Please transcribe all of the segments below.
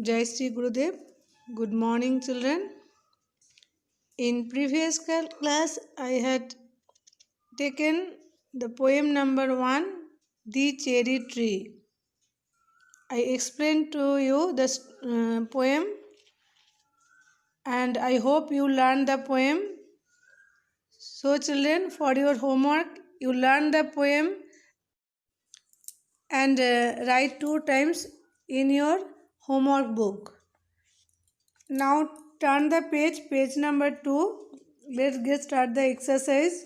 Jai Sri Gurudev. Good morning, children. In previous class, I had taken the poem number 1, The Cherry Tree. I explained to you the poem, and I hope you learned the poem. So, children, for your homework, you learn the poem and write 2 times in your homework book. Now turn the page number 2. Let's get start the exercise.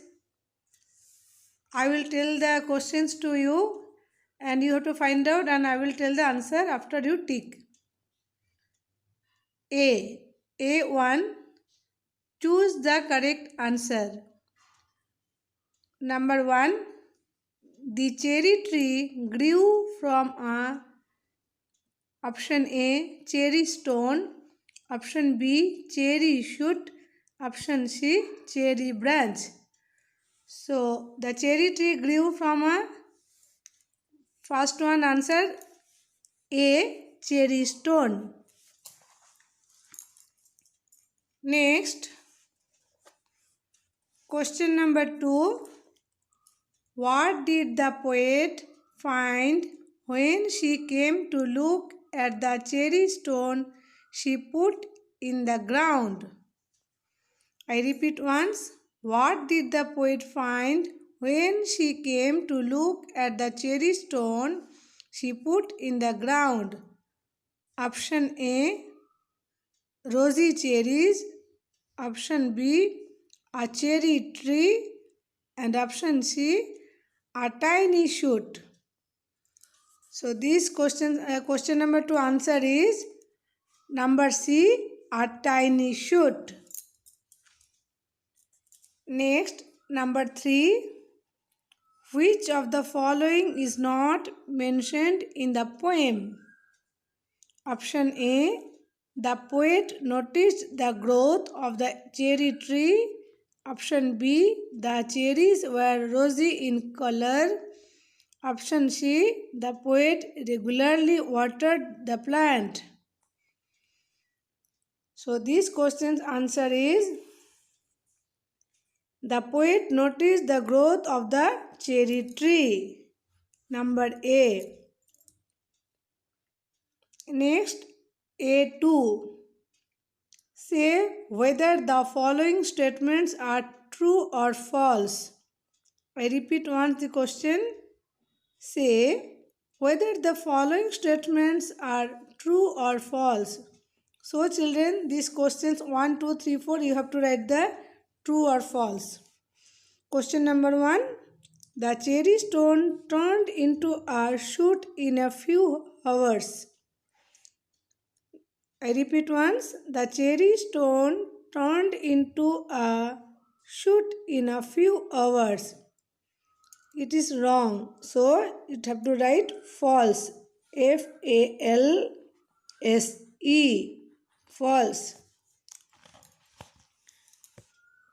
I will tell the questions to you and you have to find out, and I will tell the answer after you tick. A1. Choose the correct answer. Number 1. The cherry tree grew from a option A, cherry stone, option B, cherry shoot, option C, cherry branch. So the cherry tree grew from a first one answer A, cherry stone. Next, question number 2. What did the poet find when she came to look at the cherry stone she put in the ground? I repeat once. What did the poet find when she came to look at the cherry stone she put in the ground? Option A, rosy cherries. Option B, a cherry tree. And option C, a tiny shoot. So this question number 2 answer is number C, a tiny shoot. Next, number 3. Which of the following is not mentioned in the poem? Option A. The poet noticed the growth of the cherry tree. Option B. The cherries were rosy in color. Option C. The poet regularly watered the plant. So this question's answer is the poet noticed the growth of the cherry tree. Number A. Next, A2. Say whether the following statements are true or false. I repeat once the question. Say whether the following statements are true or false. So children, these questions 1, 2, 3, 4, you have to write the true or false. Question number 1. The cherry stone turned into a shoot in a few hours. I repeat once. The cherry stone turned into a shoot in a few hours. It is wrong. So, you have to write false. F-A-L-S-E. False.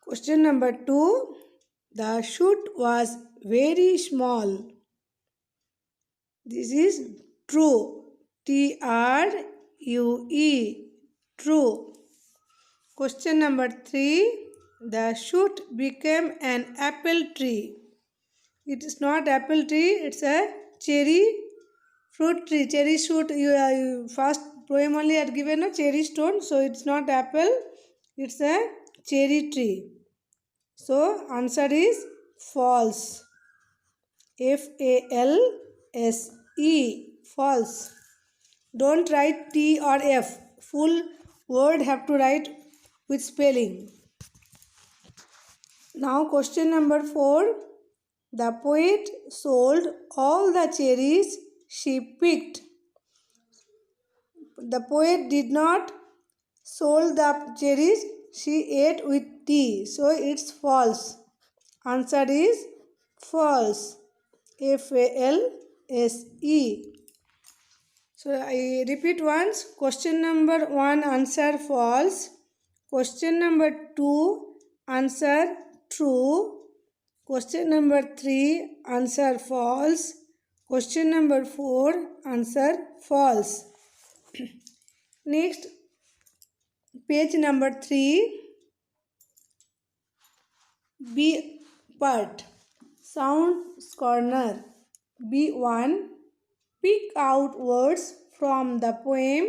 Question number 2. The shoot was very small. This is true. T-R-U-E. True. Question number 3. The shoot became an apple tree. It is not apple tree, it's a cherry fruit tree. Cherry shoot, you first poem only had given a cherry stone, so it's not apple, it's a cherry tree. So answer is false. F-A-L-S-E. False. Don't write T or F. Full word have to write with spelling. Now question number 4. The poet sold all the cherries she picked. The poet did not sold the cherries she ate with tea. So it's false. Answer is false. F-A-L-S-E. So I repeat once. Question number 1 answer false. Question number 2 answer true. Question number 3 answer false. Question number 4 answer false. Next, page number 3, B part, Sounds Corner. B1. Pick out words from the poem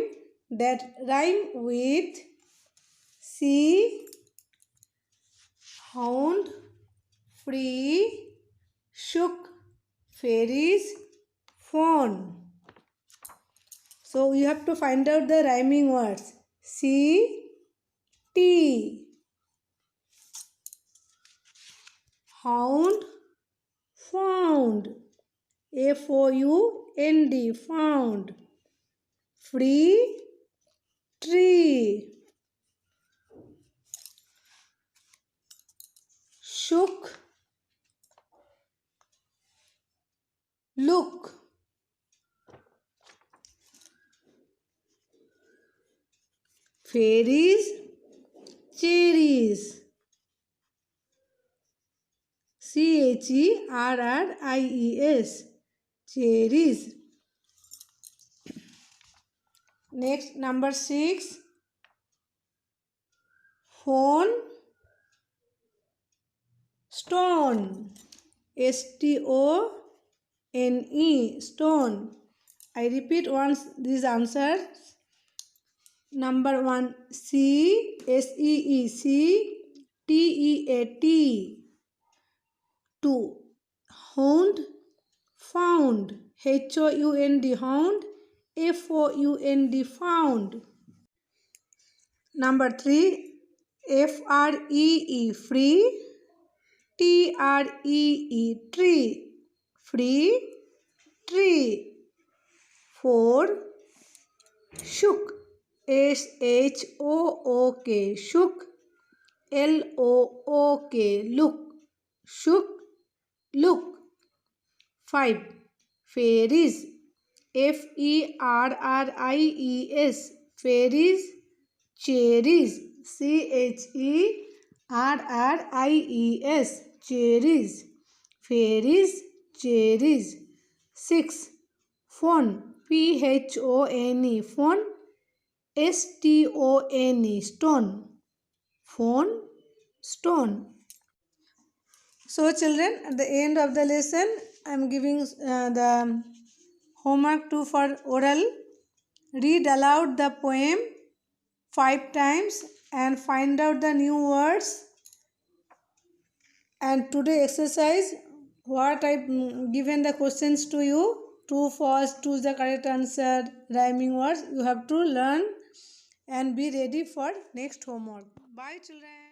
that rhyme with C. Hound, free, shook, fairies, phone. So you have to find out the rhyming words. C, T, hound, found, Found, found, free, tree, shook, look, fairies, cherries, Cherries, cherries. Next, number 6, phone, stone, Stone, stone. I repeat once these answers. Number 1, Seeteat. 2, hound, found, Hound, Found. Number 3, free, tree, free, tree. 4, shook, shook, shook, look, look, shook, look. 5, fairies, ferries, fairies, cherries, cherries, cherries, fairies, cherries. 6, phone, phone, phone, stone, stone, phone, stone. So children, at the end of the lesson, I am giving the homework 2 for oral. Read aloud the poem 5 times and find out the new words. And today exercise, what I given the questions to you, true, false, choose the correct answer, rhyming words. You have to learn and be ready for next homework. Bye children.